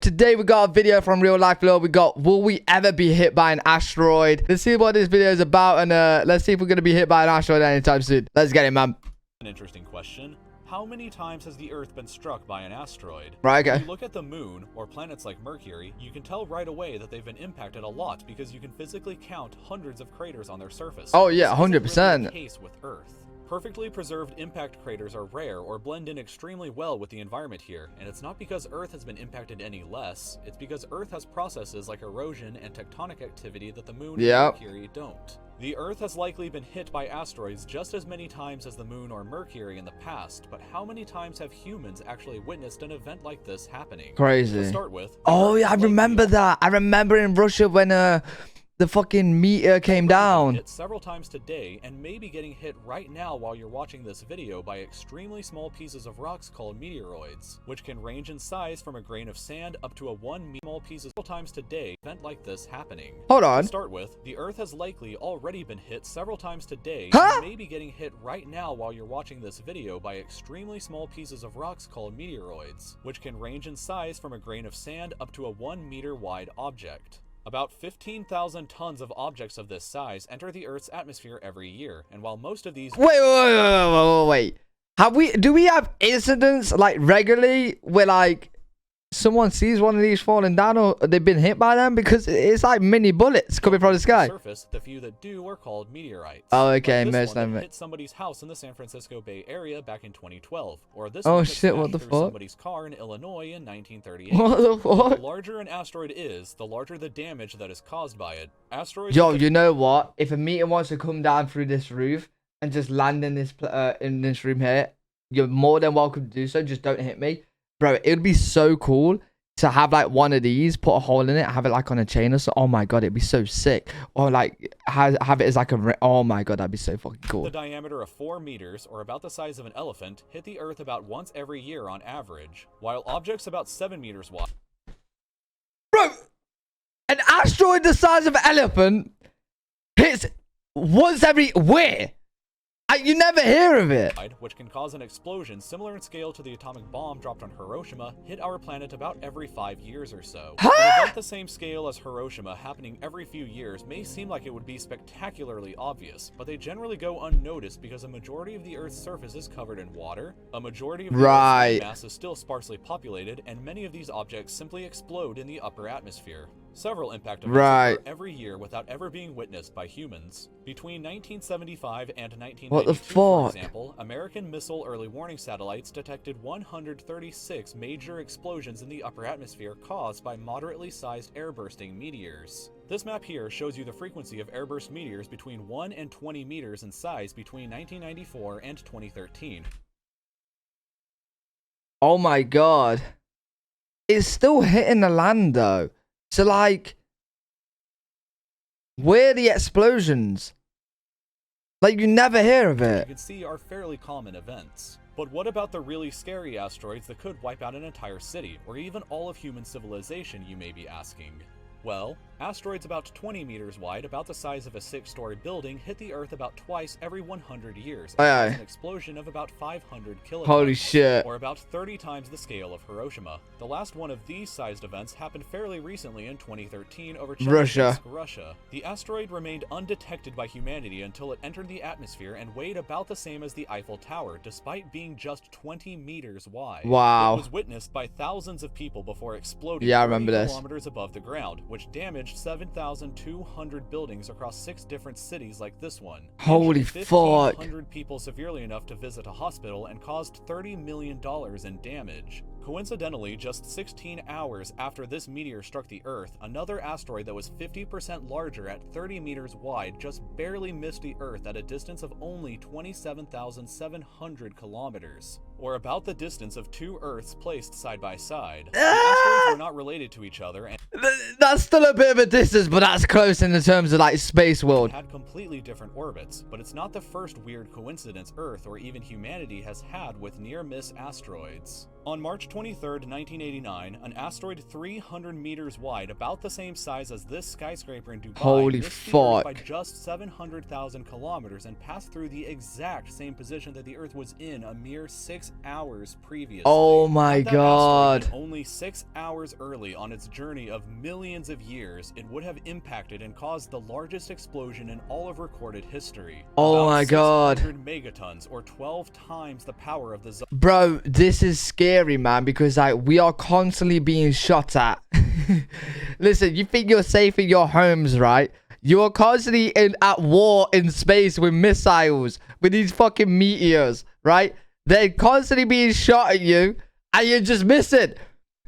today we got a video from RealLifeLore. We got, will we ever be hit by an asteroid? Let's see what this video is about, and let's see if we're going to be hit by an asteroid anytime soon. Let's get it, man. An interesting question. How many times has the Earth been struck by an asteroid? Right, okay. When you look at the moon, or planets like Mercury, you can tell right away that they've been impacted a lot because you can physically count hundreds of craters on their surface. Oh yeah, 100%. This isn't really the case with Earth. Perfectly preserved impact craters are rare or blend in extremely well with the environment here, and it's not because Earth has been impacted any less, it's because Earth has processes like erosion and tectonic activity that the moon and Mercury don't. The Earth has likely been hit by asteroids just as many times as the moon or Mercury in the past, but how many times have humans actually witnessed an event like this happening? Crazy. To start with, oh yeah, I remember that. I remember in Russia when the fucking meteor came down. Hit several times today and may be getting hit right now while you're watching this video by extremely small pieces of rocks called meteoroids, which can range in size from a grain of sand up to a small pieces several times today. Event like this happening. Hold on. To start with, the Earth has likely already been hit several times today Huh? and may be getting hit right now while you're watching this video by extremely small pieces of rocks called meteoroids, which can range in size from a grain of sand up to a 1 meter wide object. About 15,000 tons of objects of this size enter the Earth's atmosphere every year, and while most of these— Wait. Do we have incidents like regularly where like someone sees one of these falling down or they've been hit by them? Because it's like mini bullets coming from the sky. Surface, the few that do are called meteorites. Oh, okay, like most this of one them. hit somebody's house in the San Francisco Bay Area back in 2012, or this Oh one that shit, what the smashed through fuck? somebody's car in Illinois in 1938. What the fuck? The larger an asteroid is, the larger the damage that is caused by it. Asteroids— Yo, you know what? If a meteor wants to come down through this roof and just land in this room here, you're more than welcome to do so. Just don't hit me, bro. It would be so cool to have like one of these, put a hole in it, have it like on a chain or so. Oh my god, it'd be so sick. Or like have it as like a, oh my god, that'd be so fucking cool. The diameter of 4 meters, or about the size of an elephant, hit the Earth about once every year on average, while objects about 7 meters wide— Bro, an asteroid the size of an elephant hits once every, where? You never hear of it. which can cause an explosion similar in scale to the atomic bomb dropped on Hiroshima, hit our planet about every 5 years or so. Huh? An event the same scale as Hiroshima happening every few years may seem like it would be spectacularly obvious, but they generally go unnoticed because a majority of the Earth's surface is covered in water, a majority of the Earth's mass is still sparsely populated, and many of these objects simply explode in the upper atmosphere. Several impact events occur every year without ever being witnessed by humans. Between 1975 and 1992, for example, American missile early warning satellites detected 136 major explosions in the upper atmosphere caused by moderately sized airbursting meteors. This map here shows you the frequency of airburst meteors between 1 and 20 meters in size between 1994 and 2013. Oh my god. It's still hitting the land though. So like, where are the explosions? Like, you never hear of it. You can see are fairly common events. But what about the really scary asteroids that could wipe out an entire city, or even all of human civilization, you may be asking? Well, asteroids about 20 meters wide, about the size of a 6-story building, hit the Earth about twice every 100 years, and cause an explosion of about 500 kilotons. Holy shit. Or about 30 times the scale of Hiroshima. The last one of these sized events happened fairly recently in 2013 over Russia. The asteroid remained undetected by humanity until it entered the atmosphere and weighed about the same as the Eiffel Tower, despite being just 20 meters wide. Wow. It was witnessed by thousands of people before exploding 30 kilometers above the ground, which damaged 7,200 buildings across 6 different cities like this one. Holy fuck. 1,500 people severely enough to visit a hospital and caused $30 million in damage. Coincidentally, just 16 hours after this meteor struck the Earth, another asteroid that was 50% larger at 30 meters wide just barely missed the Earth at a distance of only 27,700 kilometers, or about the distance of 2 Earths placed side by side. The asteroids were not related to each other, and that's still a bit of a distance, but that's close in the terms of like space world. Had completely different orbits, but it's not the first weird coincidence Earth or even humanity has had with near-miss asteroids. On March 23, 1989, an asteroid 300 meters wide, about the same size as this skyscraper in Dubai, Holy missed the Earth by fuck. just 700,000 kilometers and passed through the exact same position that the Earth was in a mere 6 hours previously. Oh my Had that asteroid god. been only 6 hours early on its journey of millions of years, it would have impacted and caused the largest explosion in all of recorded history. Oh About my god. 600 megatons, or 12 times the power of the Bro, this is scary, man, because like we are constantly being shot at. Listen, you think you're safe in your homes, right? You are constantly at war in space with missiles, with these fucking meteors, right? They're constantly being shot at you, and you're just missing.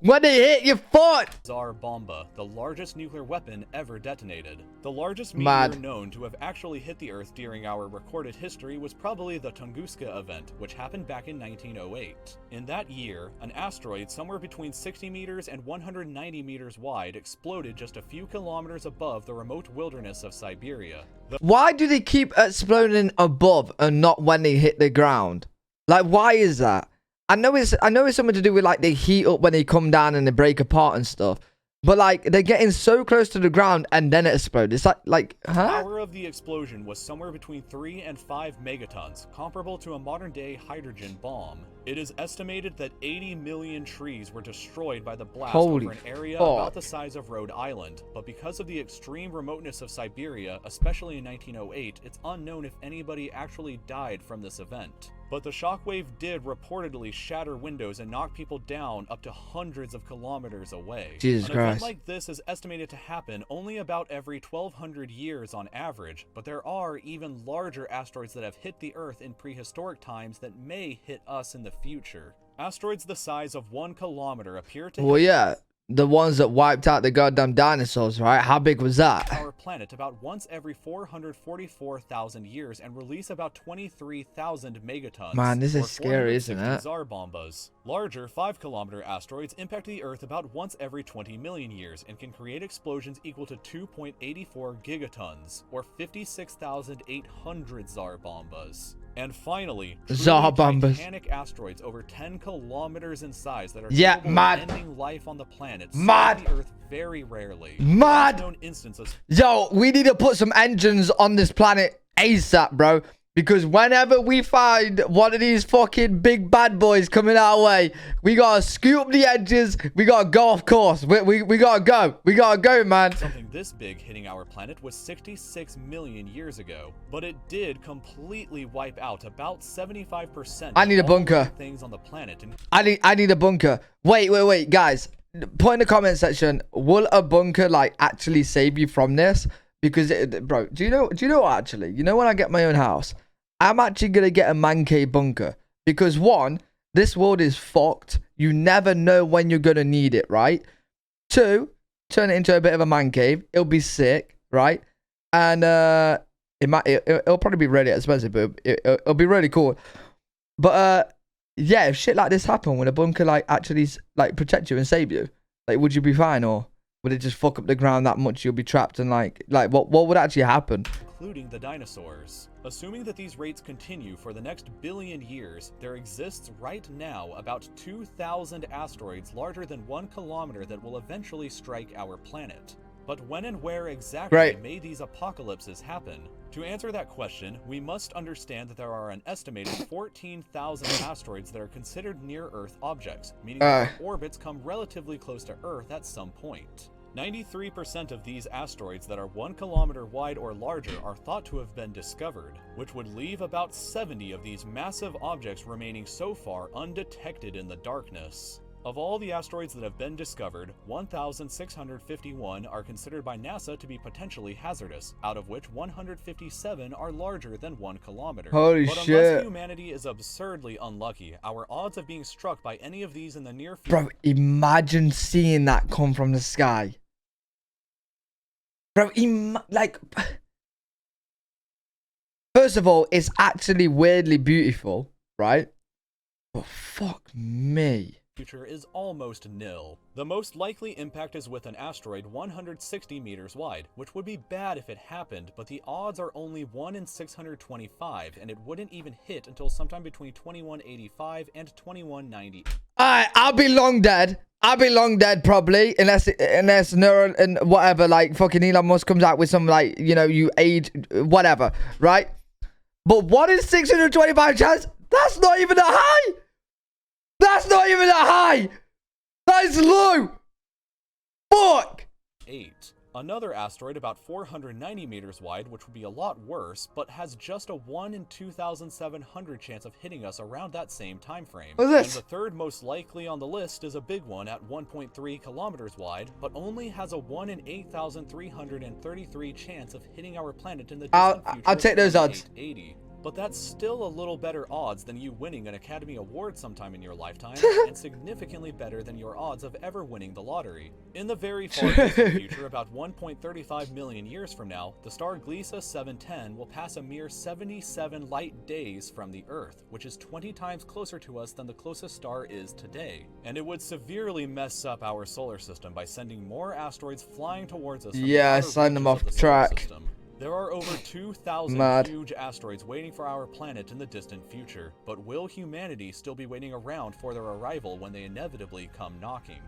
When they hit your foot. Tsar Bomba, the largest nuclear weapon ever detonated. The largest Mad. meteor known to have actually hit the Earth during our recorded history was probably the Tunguska event, which happened back in 1908. In that year, an asteroid somewhere between 60 meters and 190 meters wide exploded just a few kilometers above the remote wilderness of Siberia. Why do they keep exploding above and not when they hit the ground? Like, why is that? I know it's something to do with like they heat up when they come down and they break apart and stuff. But like they're getting so close to the ground and then it explodes. It's like The huh? power of the explosion was somewhere between 3 and 5 megatons, comparable to a modern-day hydrogen bomb. It is estimated that 80 million trees were destroyed by the blast Holy over an area fuck. about the size of Rhode Island, but because of the extreme remoteness of Siberia, especially in 1908, it's unknown if anybody actually died from this event. But the shockwave did reportedly shatter windows and knock people down up to hundreds of kilometers away. Jesus An event Christ. like this is estimated to happen only about every 1,200 years on average, but there are even larger asteroids that have hit the Earth in prehistoric times that may hit us in the future. Asteroids the size of 1 kilometer appear to Well, hit yeah, the ones that wiped out the goddamn dinosaurs, right? How big was that? our planet about once every 444,000 years and release about 23,000 megatons. Man, this is or scary, isn't 460 it? Tsar bombas. Larger 5-kilometer asteroids impact the Earth about once every 20 million years and can create explosions equal to 2.84 gigatons, or 56,800 Tsar bombas. And finally, Tsar truly bombas. titanic asteroids over 10 kilometers in size that are Yeah, capable of mad. ending life on the planet Mad. see the Earth very rarely. Mad. Known instances. Yo, we need to put some engines on this planet ASAP, bro. Because whenever we find one of these fucking big bad boys coming our way, we gotta scoot up the edges. We gotta go off course. We gotta go. We gotta go, man. Something this big hitting our planet was 66 million years ago, but it did completely wipe out about 75% I need a of all bunker. living things on the planet. And I need a bunker. Wait, guys. Put in the comment section, will a bunker like actually save you from this? Because bro, do you know what, actually? You know, when I get my own house, I'm actually gonna get a man cave bunker. Because one, this world is fucked. You never know when you're gonna need it, right? Two, turn it into a bit of a man cave. It'll be sick, right? And it'll probably be really expensive, but it'll be really cool. But yeah, if shit like this happen, would a bunker like actually like protect you and save you? Like, would you be fine, or would it just fuck up the ground that much you'll be trapped? And like what would actually happen? including the dinosaurs. Assuming that these rates continue for the next billion years, there exists right now about 2,000 asteroids larger than 1 kilometer that will eventually strike our planet. But when and where exactly Right. may these apocalypses happen? To answer that question, we must understand that there are an estimated 14,000 asteroids that are considered near-Earth objects, meaning that their orbits come relatively close to Earth at some point. 93% of these asteroids that are 1 kilometer wide or larger are thought to have been discovered, which would leave about 70 of these massive objects remaining so far undetected in the darkness. Of all the asteroids that have been discovered, 1,651 are considered by NASA to be potentially hazardous, out of which 157 are larger than 1 kilometer. Holy but unless shit. humanity is absurdly unlucky, our odds of being struck by any of these in the near future... Bro, imagine seeing that come from the sky. Bro, like... First of all, it's actually weirdly beautiful, right? But fuck me. Future is almost nil. The most likely impact is with an asteroid 160 meters wide, which would be bad if it happened, but the odds are only 1 in 625, and it wouldn't even hit until sometime between 2185 and 2190. Alright, I'll be long dead. I'll be long dead probably, unless neuron and whatever, like fucking Elon Musk comes out with some like, you know, you age, whatever, right? But what is 625 chance? That's not even a high. That's not even a high. That is low. Fuck. 8. Another asteroid about 490 meters wide, which would be a lot worse, but has just a 1 in 2,700 chance of hitting us around that same time frame. What's this? And the third most likely on the list is a big one at 1.3 kilometers wide, but only has a 1 in 8,333 chance of hitting our planet in the distant future. I'll take those odds. 80. But that's still a little better odds than you winning an Academy Award sometime in your lifetime, and significantly better than your odds of ever winning the lottery. In the very far distant future, about 1.35 million years from now, the star Gliese 710 will pass a mere 77 light days from the Earth, which is 20 times closer to us than the closest star is today. And it would severely mess up our solar system by sending more asteroids flying towards us. Yeah, send them off track. There are over 2,000 huge asteroids waiting for our planet in the distant future, but will humanity still be waiting around for their arrival when they inevitably come knocking?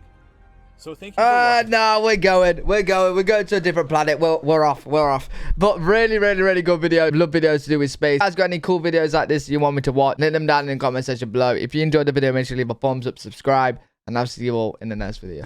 So thank you for watching. No, we're going to a different planet. We're off. But really good video. Love videos to do with space. If you guys got any cool videos like this you want me to watch, leave them down in the comment section below. If you enjoyed the video, make sure to leave a thumbs up, subscribe, and I'll see you all in the next video.